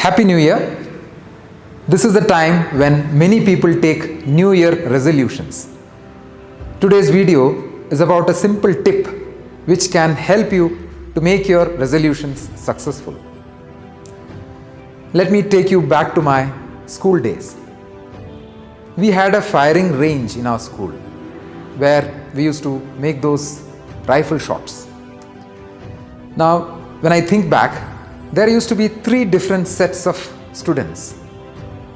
Happy New Year. This is the time when many people take New Year resolutions. Today's video is about a simple tip which can help you to make your resolutions successful. Let me take you back to my school days. We had a firing range in our school where we used to make those rifle shots. Now, when I think back, there used to be 3 different sets of students.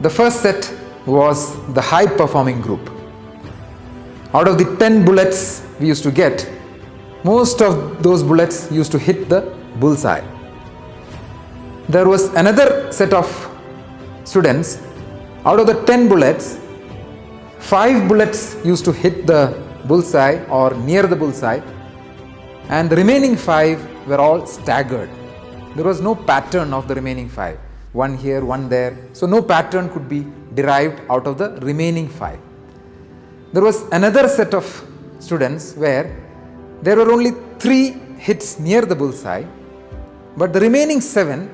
The first set was the high performing group. Out of the 10 bullets we used to get, most of those bullets used to hit the bullseye. There was another set of students. Out of the 10 bullets, 5 bullets used to hit the bullseye or near the bullseye, and the remaining 5 were all staggered. There was no pattern of the remaining 5. One here, one there. So no pattern could be derived out of the remaining 5. There was another set of students where there were only 3 hits near the bullseye, but the remaining 7,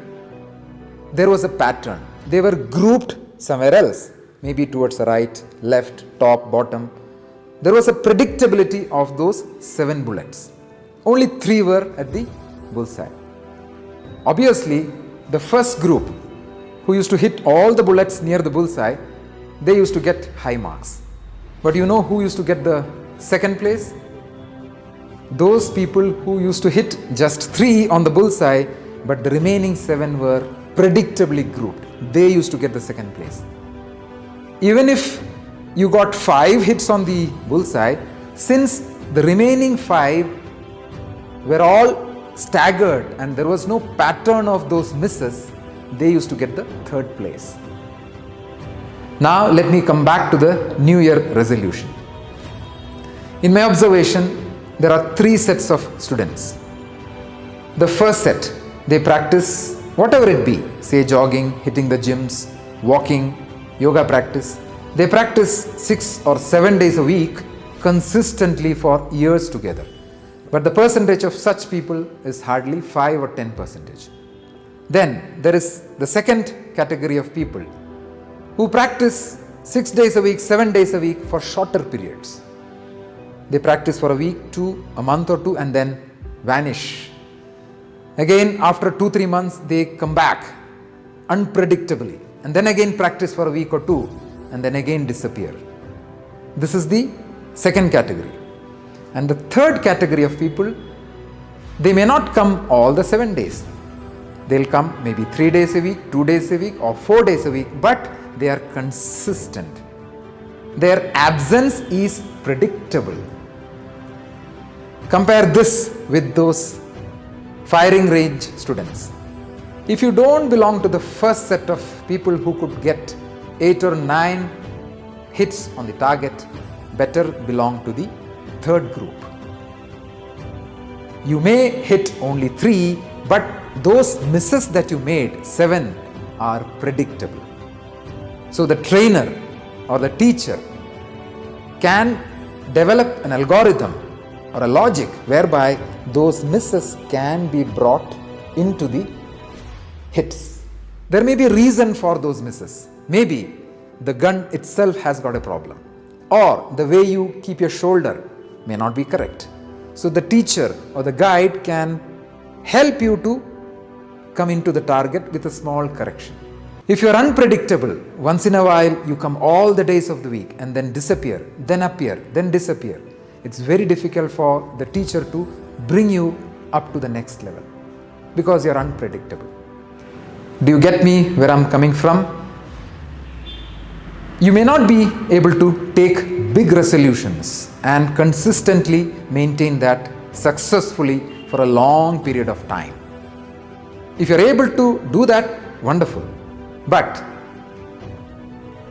there was a pattern. They were grouped somewhere else, maybe towards the right, left, top, bottom. There was a predictability of those 7 bullets. Only 3 were at the bullseye. Obviously, the first group who used to hit all the bullets near the bullseye, they used to get high marks. But you know who used to get the second place? Those people who used to hit just 3 on the bullseye, but the remaining 7 were predictably grouped. They used to get the second place. Even if you got 5 hits on the bullseye, since the remaining 5 were all staggered and there was no pattern of those misses, they used to get the third place. Now let me come back to the New Year resolution. In my observation, there are 3 sets of students. The first set, they practice whatever it be, say jogging, hitting the gyms, walking, yoga practice. They practice 6 or 7 days a week consistently for years together. But the percentage of such people is hardly 5 or 10%. Then there is the second category of people who practice 6 days a week, 7 days a week for shorter periods. They practice for a week, 2, a month or 2, and then vanish. Again, after 2-3 months, they come back unpredictably, and then again practice for a week or 2, and then again disappear. This is the second category. And the third category of people, they may not come all the 7 days. They'll come maybe 3 days a week, 2 days a week, or 4 days a week, but they are consistent. Their absence is predictable. Compare this with those firing range students. If you don't belong to the first set of people who could get 8 or 9 hits on the target, better belong to the third group. You may hit only 3, but those misses that you made, 7, are predictable. So the trainer or the teacher can develop an algorithm or a logic whereby those misses can be brought into the hits. There may be a reason for those misses. Maybe the gun itself has got a problem, or the way you keep your shoulder may not be correct. So the teacher or the guide can help you to come into the target with a small correction. If you are unpredictable, once in a while you come all the days of the week and then disappear, then appear, then disappear, it's very difficult for the teacher to bring you up to the next level because you are unpredictable. Do you get me where I'm coming from? You may not be able to take big resolutions and consistently maintain that successfully for a long period of time. If you're able to do that, wonderful. But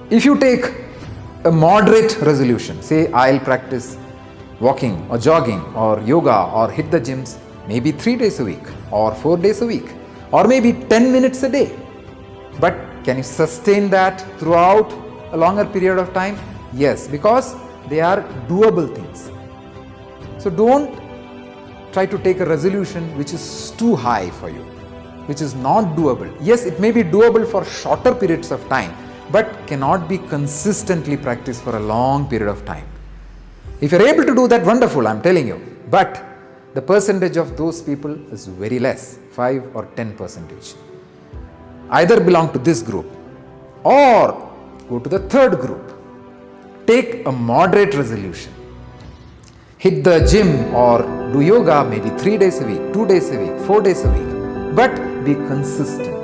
if you take a moderate resolution, say I'll practice walking or jogging or yoga or hit the gyms maybe 3 days a week or 4 days a week or maybe 10 minutes a day. But can you sustain that throughout a longer period of time? Yes, because they are doable things. So don't try to take a resolution which is too high for you. which is not doable. Yes, it may be doable for shorter periods of time, but cannot be consistently practiced for a long period of time. If you're able to do that, wonderful, I'm telling you. But the percentage of those people is very less, 5 or 10%. Either belong to this group or go to the third group. Take a moderate resolution. Hit the gym or do yoga maybe 3 days a week, 2 days a week, 4 days a week, but be consistent.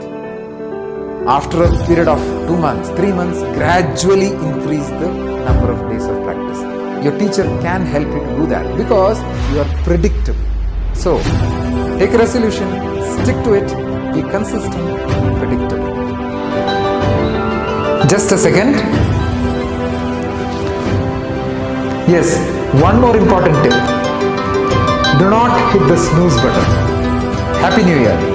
After a period of 2 months, 3 months, gradually increase the number of days of practice. Your teacher can help you to do that because you are predictable. So, take a resolution, stick to it, be consistent, be predictable. Just a second. Yes, one more important tip. Do not hit the snooze button. Happy New Year.